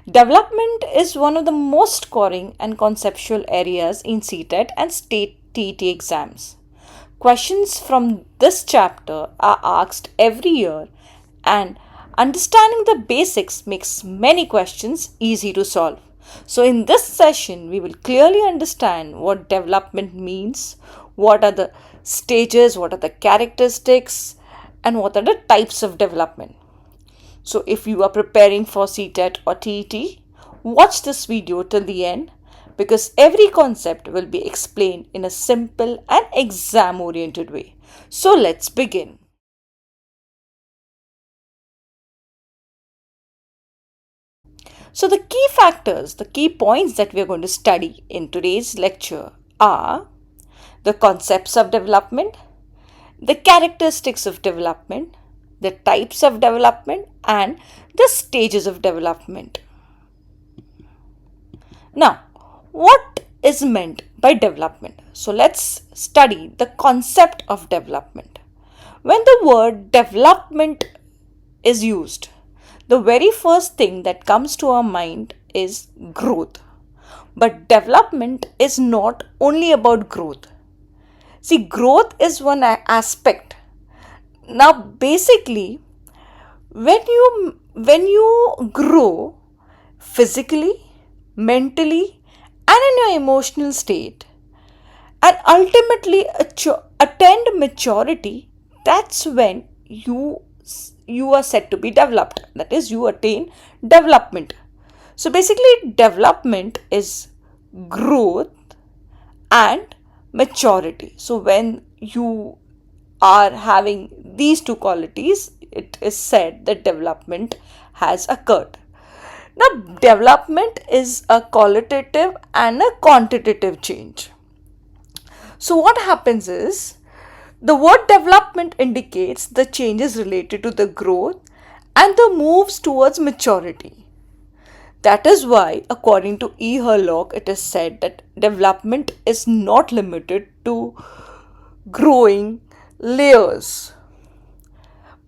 Development is one of the most scoring and conceptual areas in CTET and state TET exams. Questions from this chapter are asked every year, and understanding the basics makes many questions easy to solve. So, in this session, we will clearly understand what development means, what are the stages, what are the characteristics, and what are the types of development. So, if you are preparing for CTET or TET, watch this video till the end because every concept will be explained in a simple and exam oriented way. So, let's begin. So, the key factors, the key points that we are going to study in today's lecture are the concepts of development, the characteristics of development, the types of development, and the stages of development. Now, what is meant by development? So, let's study the concept of development. When the word development is used, the very first thing that comes to our mind is growth. But development is not only about growth. See, growth is one aspect. Now, basically, when you grow physically, mentally, and in your emotional state, and ultimately attend maturity, that's when you are said to be developed. That is, you attain development. So basically, development is growth and maturity. So when you are having these two qualities, it is said that development has occurred. Now, development is a qualitative and a quantitative change. So what happens is, the word development indicates the changes related to the growth and the moves towards maturity. That is why, according to E. Herlock, it is said that development is not limited to growing layers,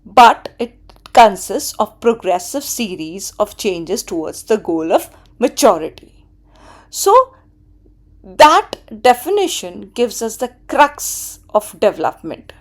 but it consists of progressive series of changes towards the goal of maturity. So, that definition gives us the crux of development.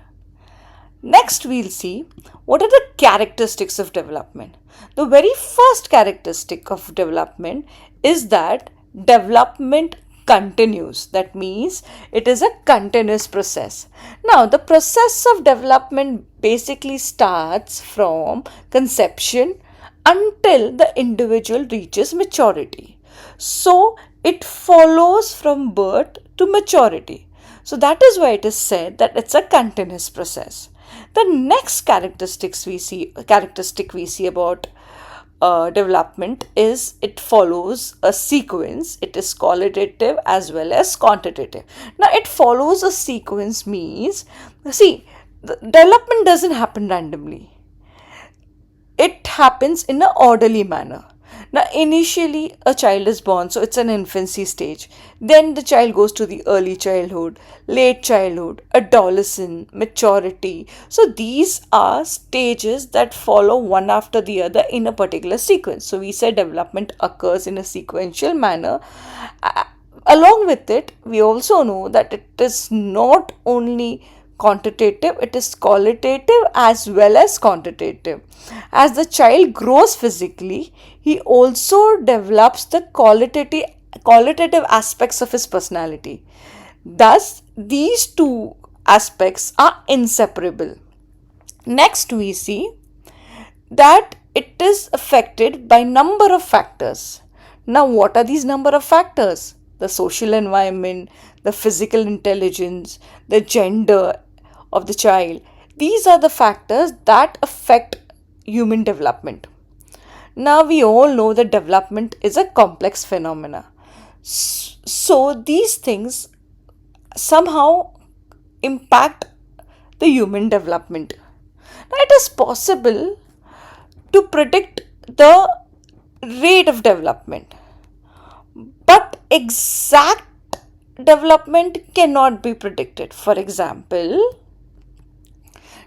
Next, we'll see what are the characteristics of development. The very first characteristic of development is that development continues. That means it is a continuous process. Now, the process of development basically starts from conception until the individual reaches maturity. So, it follows from birth to maturity. So that is why it is said that it's a continuous process. The next characteristic we see about development is it follows a sequence. It is qualitative as well as quantitative. Now, it follows a sequence means, see, the development doesn't happen randomly. It happens in an orderly manner. Now, initially, a child is born, so it's an infancy stage. Then the child goes to the early childhood, late childhood, adolescence, maturity. So, these are stages that follow one after the other in a particular sequence. So, we say development occurs in a sequential manner. Along with it, we also know that it is not only quantitative, it is qualitative as well as quantitative. As the child grows physically, he also develops the qualitative aspects of his personality. Thus, these two aspects are inseparable. Next, we see that it is affected by number of factors. Now, what are these number of factors? The social environment, the physical intelligence, the gender of the child. These are the factors that affect human development. Now, we all know that development is a complex phenomena. So, these things somehow impact the human development. Now, it is possible to predict the rate of development, but exact development cannot be predicted. For example,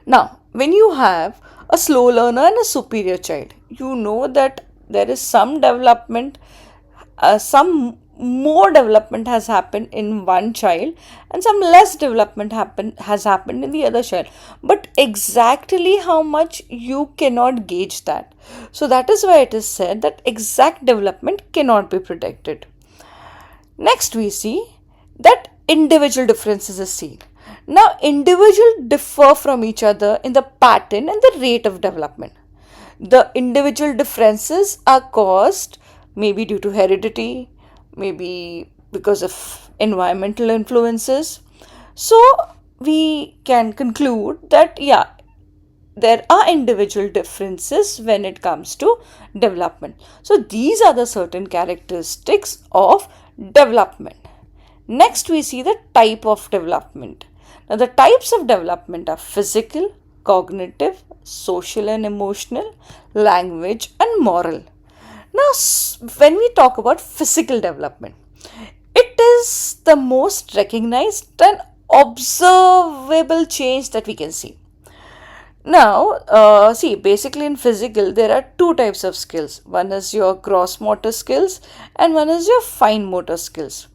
now when you have a slow learner and a superior child, you know that there is some development, some more development has happened in one child and some less development has happened in the other child, but exactly how much you cannot gauge that. So that is why it is said that exact development cannot be predicted. Next we see that individual differences is seen. Now individual differ from each other in the pattern and the rate of development. The individual differences are caused maybe due to heredity, maybe because of environmental influences. So we can conclude that there are individual differences when it comes to development. So these are the certain characteristics of development. Next we see the type of development. Now the types of development are physical, cognitive, social and emotional, language and moral. Now when we talk about physical development, it is the most recognized and observable change that we can see. Now, see, basically in physical, there are two types of skills. One is your gross motor skills and one is your fine motor skills.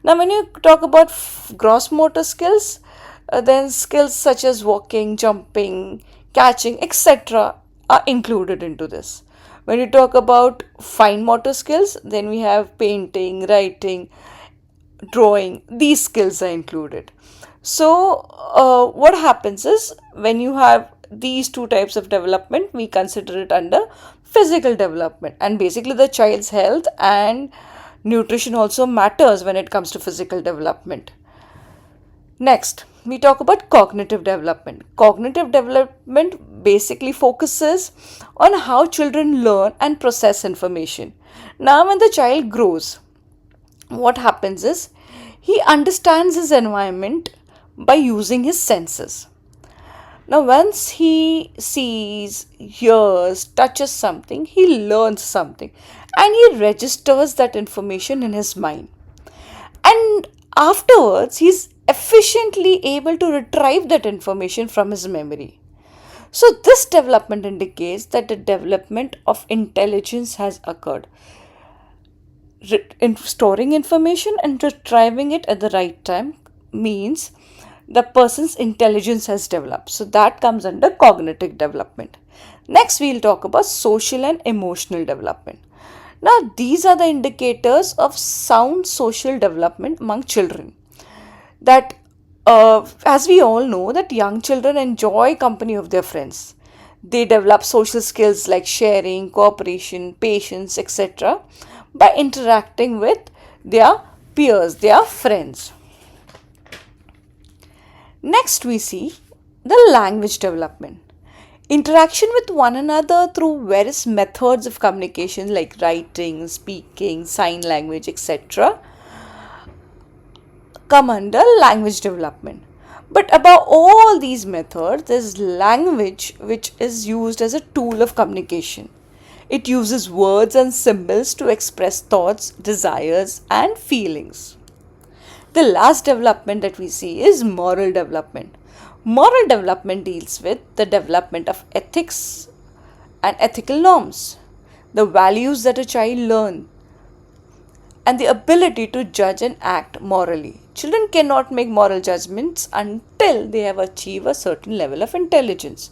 Now, when you talk about gross motor skills, then skills such as walking, jumping, catching, etc. are included into this. When you talk about fine motor skills, then we have painting, writing, drawing. These skills are included. So, what happens is when you have these two types of development, we consider it under physical development, and basically the child's health and nutrition also matters when it comes to physical development. Next, we talk about cognitive development. Cognitive development basically focuses on how children learn and process information. Now, when the child grows, what happens is he understands his environment by using his senses. Now, once he sees, hears, touches something, he learns something and he registers that information in his mind. And afterwards, he's efficiently able to retrieve that information from his memory. So, this development indicates that the development of intelligence has occurred. Storing information and retrieving it at the right time means the person's intelligence has developed. So that comes under cognitive development. Next, we'll talk about social and emotional development. Now, these are the indicators of sound social development among children. That, as we all know, that young children enjoy company of their friends. They develop social skills like sharing, cooperation, patience, etc. by interacting with their peers, their friends. Next, we see the language development. Interaction with one another through various methods of communication like writing, speaking, sign language, etc. come under language development. But above all these methods, there is language which is used as a tool of communication. It uses words and symbols to express thoughts, desires, and feelings. The last development that we see is moral development. Moral development deals with the development of ethics and ethical norms, the values that a child learns, and the ability to judge and act morally. Children cannot make moral judgments until they have achieved a certain level of intelligence.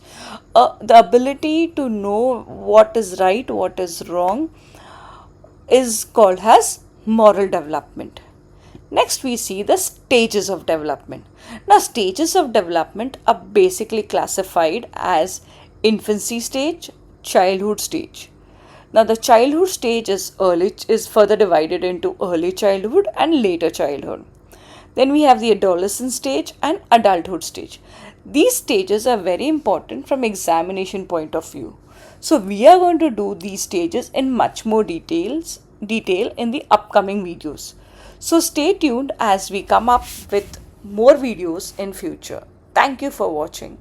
The ability to know what is right, what is wrong is called as moral development. Next, we see the stages of development. Now, stages of development are basically classified as infancy stage, childhood stage. Now, the childhood stage is further divided into early childhood and later childhood. Then we have the adolescent stage and adulthood stage. These stages are very important from examination point of view. So, we are going to do these stages in much more detail in the upcoming videos. So stay tuned as we come up with more videos in future. Thank you for watching.